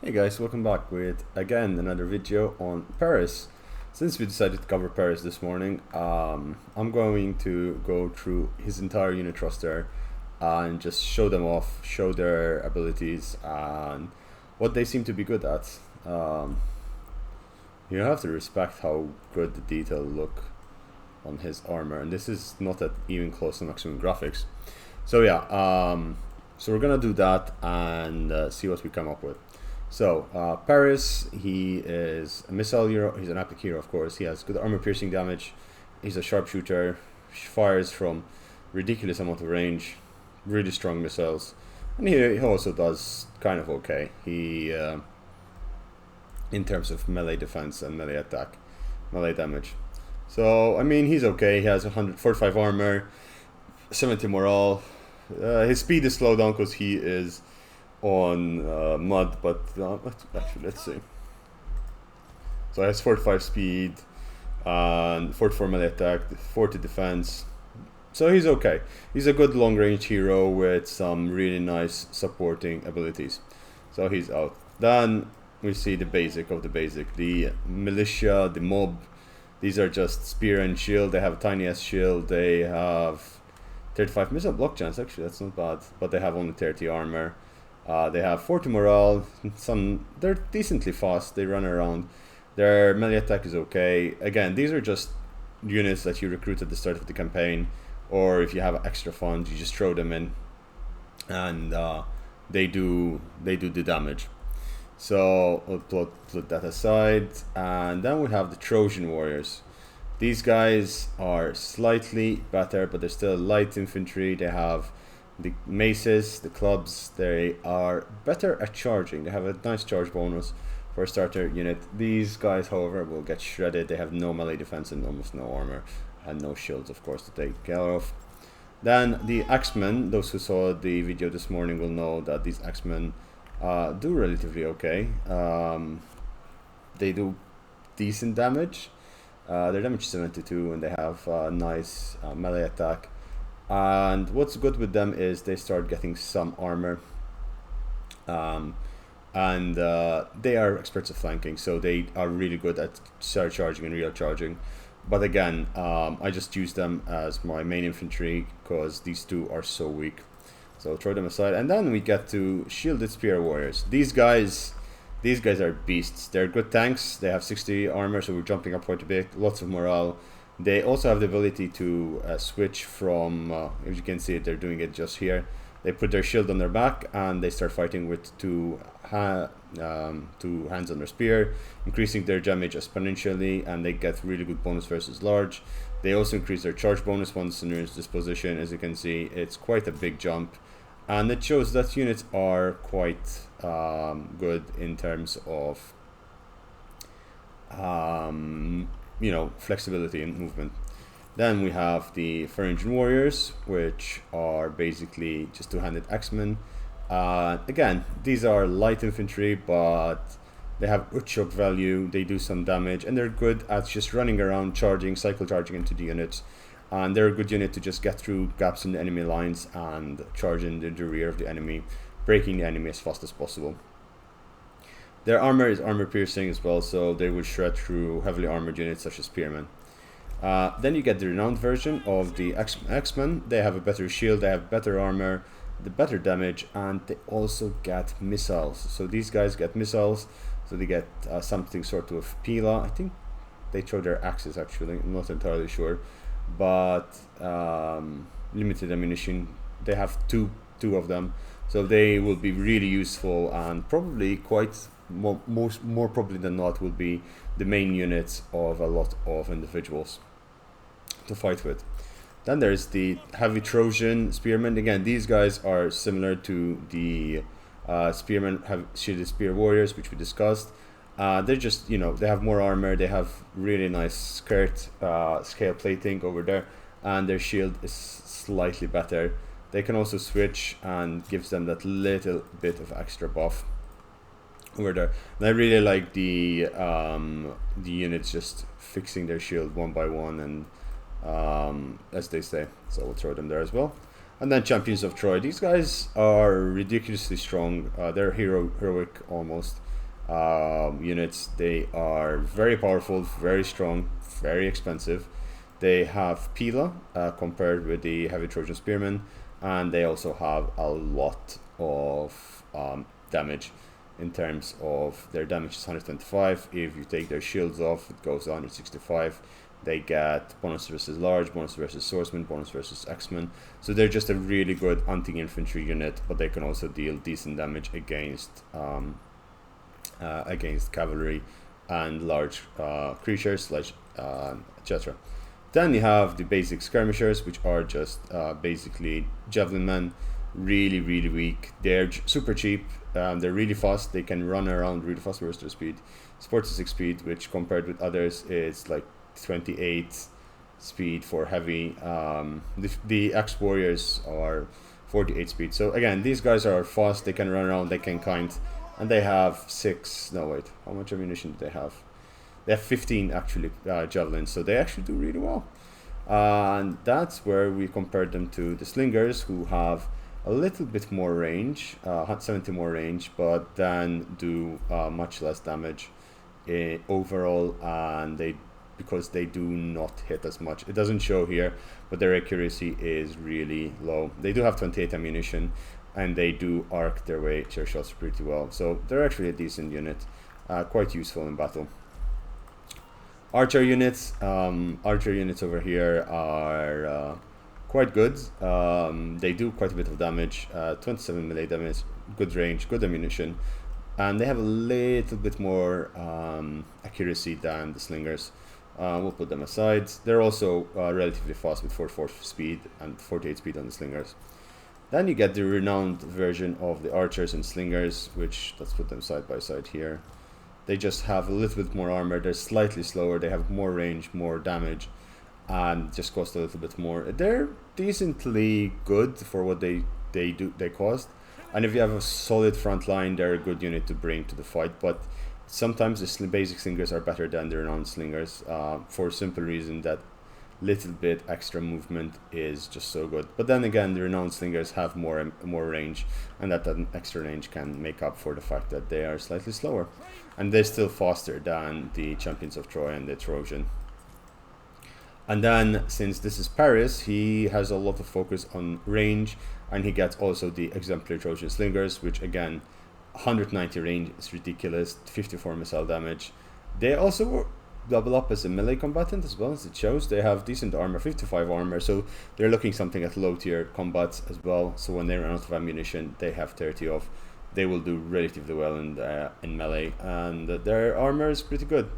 Hey guys, welcome back with again another video on Paris. Since we decided to cover Paris this morning, I'm going to go through his entire unit roster and just show them off, show their abilities and what they seem to be good at. You have to respect how good the detail look on his armor, and this is not at even close to maximum graphics. So yeah, so we're gonna do that and see what we come up with. So, Paris, he is a missile hero, he's an epic hero of course, he has good armor piercing damage, he's a sharpshooter, fires from ridiculous amount of range, really strong missiles, and he also does kind of okay, in terms of melee defense and melee attack, melee damage. So, I mean, he's okay, he has 145 armor, 70 morale, his speed is slowed down because he is on mud, but actually let's see. So he has 45 speed and 44 melee attack, 40 defense, so he's okay. He's a good long range hero with some really nice supporting abilities, so he's out. Then we see the basic of the basic, the militia, the mob. These are just spear and shield. They have a tiny ass shield, they have 35 missile block chance, actually that's not bad, but they have only 30 armor. They have 40 morale, they're decently fast, they run around, their melee attack is okay. Again, these are just units that you recruit at the start of the campaign, or if you have extra funds, you just throw them in, and they do the damage. So we'll put that aside, and then we have the Trojan Warriors. These guys are slightly better, but they're still light infantry. They have the maces, the clubs, they are better at charging. They have a nice charge bonus for a starter unit. These guys, however, will get shredded. They have no melee defense and almost no armor, and no shields, of course, to take care of. Then the Axemen, those who saw the video this morning will know that these Axemen do relatively okay. They do decent damage. Their damage is 72, and they have nice melee attack. And what's good with them is they start getting some armor, and they are experts at flanking, so they are really good at surcharging and real charging. But again, I just use them as my main infantry because these two are so weak, so throw them aside. And then we get to shielded spear warriors. These guys are beasts. They're good tanks. They have 60 armor, so we're jumping up quite a bit, lots of morale. They also have the ability to switch from, if you can see it, they're doing it just here. They put their shield on their back and they start fighting with two hands on their spear, increasing their damage exponentially, and they get really good bonus versus large. They also increase their charge bonus once in this position. As you can see, it's quite a big jump, and it shows that units are quite good in terms of flexibility and movement. Then we have the Pharyngen Warriors, which are basically just two-handed Axemen. Again, these are light infantry, but they have shock value, they do some damage, and they're good at just running around, cycle charging into the units. And they're a good unit to just get through gaps in the enemy lines and charge in the rear of the enemy, breaking the enemy as fast as possible. Their armor is armor piercing as well, so they will shred through heavily armored units such as Spearmen. Then you get the renowned version of the Xmen. They have a better shield, they have better armor, the better damage, and they also get missiles. So these guys get missiles, so they get something sort of Pila. I think they throw their axes actually, I'm not entirely sure. But limited ammunition, they have two of them, so they will be really useful and probably quite more probably than not will be the main units of a lot of individuals to fight with. Then there's the heavy Trojan Spearmen. Again, these guys are similar to the Spearmen have shielded spear warriors, which we discussed. They're just, they have more armor, they have really nice scale plating over there, and their shield is slightly better. They can also switch and gives them that little bit of extra buff over there. And I really like the units just fixing their shield one by one, and as they say, so we'll throw them there as well. And then Champions of Troy. These guys are ridiculously strong. They're heroic almost units. They are very powerful, very strong, very expensive. They have Pila compared with the heavy Trojan Spearmen, and they also have a lot of damage. In terms of their damage is 125. If you take their shields off, it goes to 165. They get bonus versus large, bonus versus swordsman, bonus versus Xmen. So they're just a really good anti-infantry unit, but they can also deal decent damage against cavalry and large creatures, like etc. Then you have the basic skirmishers, which are just basically javelin men, really weak. They're super cheap. They're really fast. They can run around really fast versus their speed. It's 46 speed, which compared with others is like 28 speed for heavy. The Axe Warriors are 48 speed. So again, these guys are fast. They can run around. They can kite, and they have how much ammunition do they have? They have 15 actually javelins. So they actually do really well. And that's where we compared them to the slingers, who have a little bit more range, 70 more range, but then do much less damage overall, and because they do not hit as much. It doesn't show here, but their accuracy is really low. They do have 28 ammunition, and they do arc their shots pretty well. So they're actually a decent unit, quite useful in battle. Archer units over here are quite good. They do quite a bit of damage, 27 melee damage, good range, good ammunition, and they have a little bit more accuracy than the slingers. We'll put them aside. They're also relatively fast with 44 speed and 48 speed on the slingers. Then you get the renowned version of the archers and slingers, which, let's put them side by side here. They just have a little bit more armor. They're slightly slower. They have more range, more damage, and just cost a little bit more. They're decently good for what they cost. And if you have a solid front line, they're a good unit to bring to the fight. But sometimes the basic slingers are better than the renowned slingers, for a simple reason that little bit extra movement is just so good. But then again, the renowned slingers have more range, and that extra range can make up for the fact that they are slightly slower, and they're still faster than the Champions of Troy and the Trojan. And then, since this is Paris, he has a lot of focus on range, and he gets also the exemplary Trojan slingers, which again, 190 range is ridiculous, 54 missile damage. They also double up as a melee combatant as well, as it shows. They have decent armor, 55 armor, so they're looking something at low tier combats as well. So when they run out of ammunition, they have 30 off. They will do relatively well in melee, and their armor is pretty good.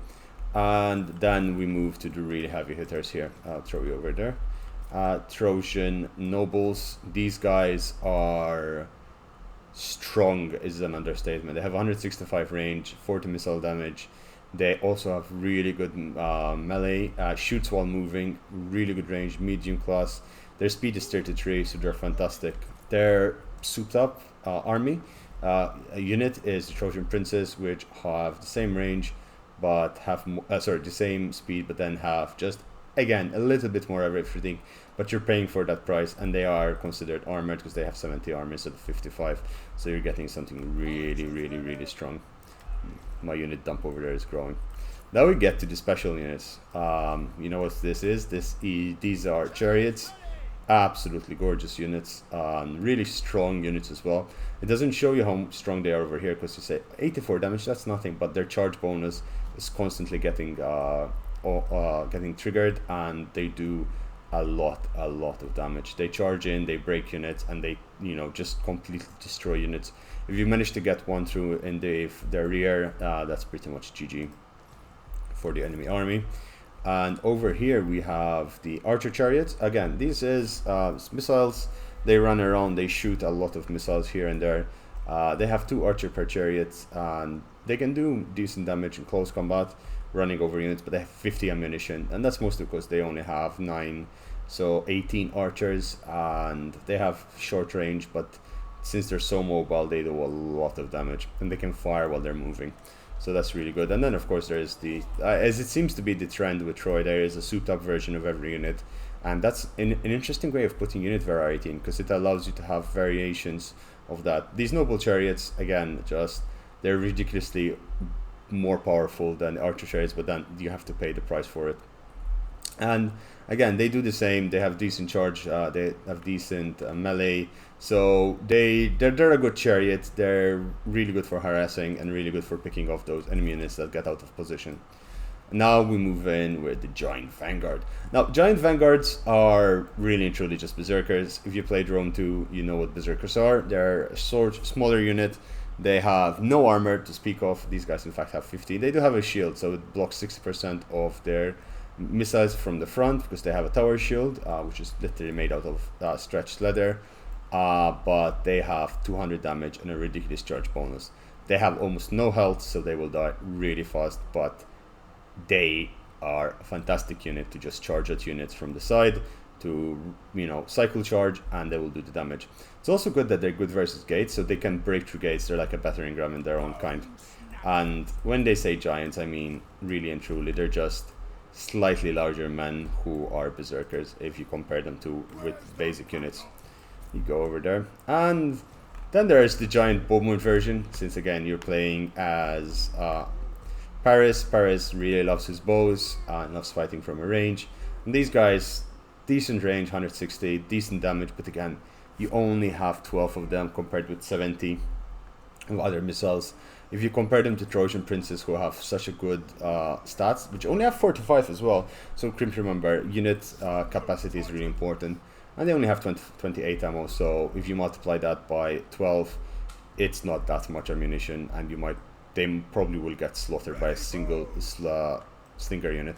And then we move to the really heavy hitters here. I'll throw you over there. Trojan nobles. These guys are strong, is an understatement. They have 165 range, 40 missile damage. They also have really good melee, shoots while moving, really good range, medium class. Their speed is 33, so they're fantastic. Their souped up army unit is the Trojan princes, which have the same range, but have the same speed, but then have just, again, a little bit more of everything, but you're paying for that price, and they are considered armored because they have 70 armor instead of 55, so you're getting something really strong. My unit dump over there is growing. Now we get to the special units. You know what this is? These are chariots. Absolutely gorgeous units. Really strong units as well. It doesn't show you how strong they are over here, because you say 84 damage, that's nothing, but their charge bonus is constantly getting triggered, and they do a lot of damage. They charge in, they break units, and they just completely destroy units. If you manage to get one through in their rear, that's pretty much GG for the enemy army. And over here we have the archer chariots. Again, this is missiles. They run around, they shoot a lot of missiles here and there. They have 2 archer per chariots, and they can do decent damage in close combat, running over units, but they have 50 ammunition, and that's mostly because they only have 9, so 18 archers, and they have short range, but since they're so mobile, they do a lot of damage, and they can fire while they're moving, so that's really good. And then of course there is the as it seems to be the trend with Troy, there is a souped up version of every unit, And that's an interesting way of putting unit variety in, because it allows you to have variations of that. These noble chariots, again, just they're ridiculously more powerful than archer chariots, but then you have to pay the price for it. And again, they do the same. They have decent charge. They have decent melee. So they're a good chariot. They're really good for harassing and really good for picking off those enemy units that get out of position. Now we move in with the giant vanguard. Now giant vanguards are really and truly just berserkers. If you played Rome 2, you know what berserkers are. They're a smaller unit. They have no armor to speak of. These guys in fact have 50. They do have a shield, so it blocks 60% of their missiles from the front, because they have a tower shield, which is literally made out of stretched leather. But they have 200 damage and a ridiculous charge bonus. They have almost no health, so they will die really fast, but they are a fantastic unit to just charge at units from the side to, you know, cycle charge, and they will do the damage. It's also good that they're good versus gates, so they can break through gates. They're like a battering ram in their own kind. And when they say giants, I mean really and truly, they're just slightly larger men who are berserkers if you compare them to with basic units. You go over there, and then there's the giant bowman version, since again you're playing as Paris. Paris really loves his bows and loves fighting from a range. And these guys, decent range, 160, decent damage, but again, you only have 12 of them compared with 70 of other missiles. If you compare them to Trojan princes, who have such a good stats, which only have 45 as well, so remember, unit capacity is really important. And they only have 28 ammo, so if you multiply that by 12, it's not that much ammunition, and they probably will get slaughtered by a single slinger unit.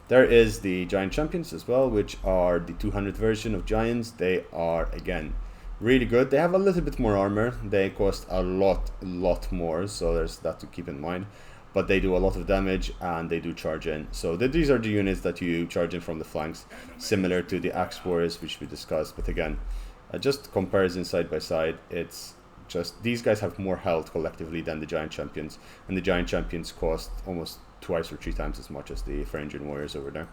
There is the giant champions as well, which are the 200 version of giants. They are, again, really good. They have a little bit more armor. They cost a lot more, so there's that to keep in mind. But they do a lot of damage, and they do charge in. So these are the units that you charge in from the flanks, similar to the Axe Warriors, which we discussed. But again, just comparison side by side, it's just these guys have more health collectively than the giant champions, and the giant champions cost almost twice or 3 times as much as the Pharyngen Warriors over there.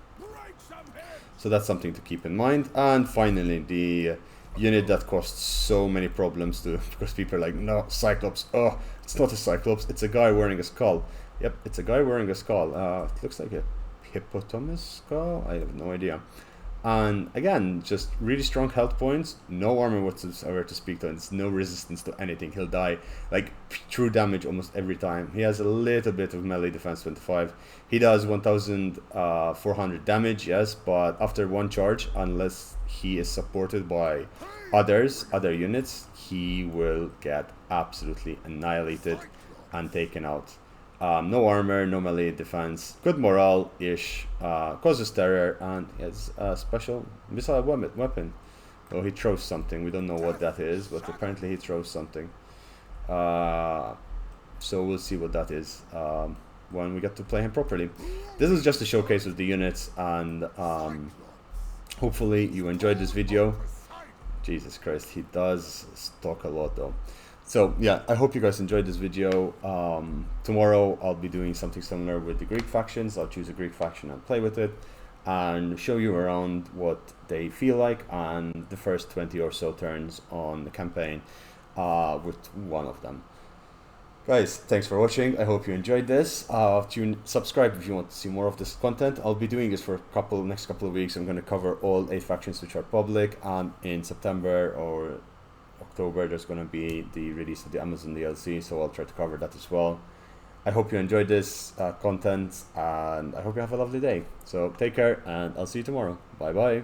So that's something to keep in mind. And finally, the unit that costs so many problems to, because people are like, no, cyclops, oh, it's not a cyclops, it's a guy wearing a skull. Yep, it's a guy wearing a skull. It looks like a hippopotamus skull, I have no idea. And again, just really strong health points, no armor whatsoever to speak to, and it's no resistance to anything. He'll die like true damage almost every time. He has a little bit of melee defense 25. He does 1400 damage, yes, but after one charge, unless he is supported by other units, he will get absolutely annihilated and taken out. No armor, no melee defense, good morale-ish, causes terror, and he has a special missile weapon. Oh, he throws something, we don't know what that is, but apparently he throws something. So we'll see what that is when we get to play him properly. This is just a showcase of the units, and hopefully you enjoyed this video. Jesus Christ, he does talk a lot though. So yeah, I hope you guys enjoyed this video. Tomorrow I'll be doing something similar with the Greek factions. I'll choose a Greek faction and play with it and show you around what they feel like and the first 20 or so turns on the campaign with one of them. Guys, thanks for watching. I hope you enjoyed this. Subscribe if you want to see more of this content. I'll be doing this for next couple of weeks. I'm going to cover all 8 factions which are public, and in September or October there's going to be the release of the Amazon DLC, so I'll try to cover that as well. I hope you enjoyed this content, and I hope you have a lovely day. So take care, and I'll see you tomorrow. Bye bye.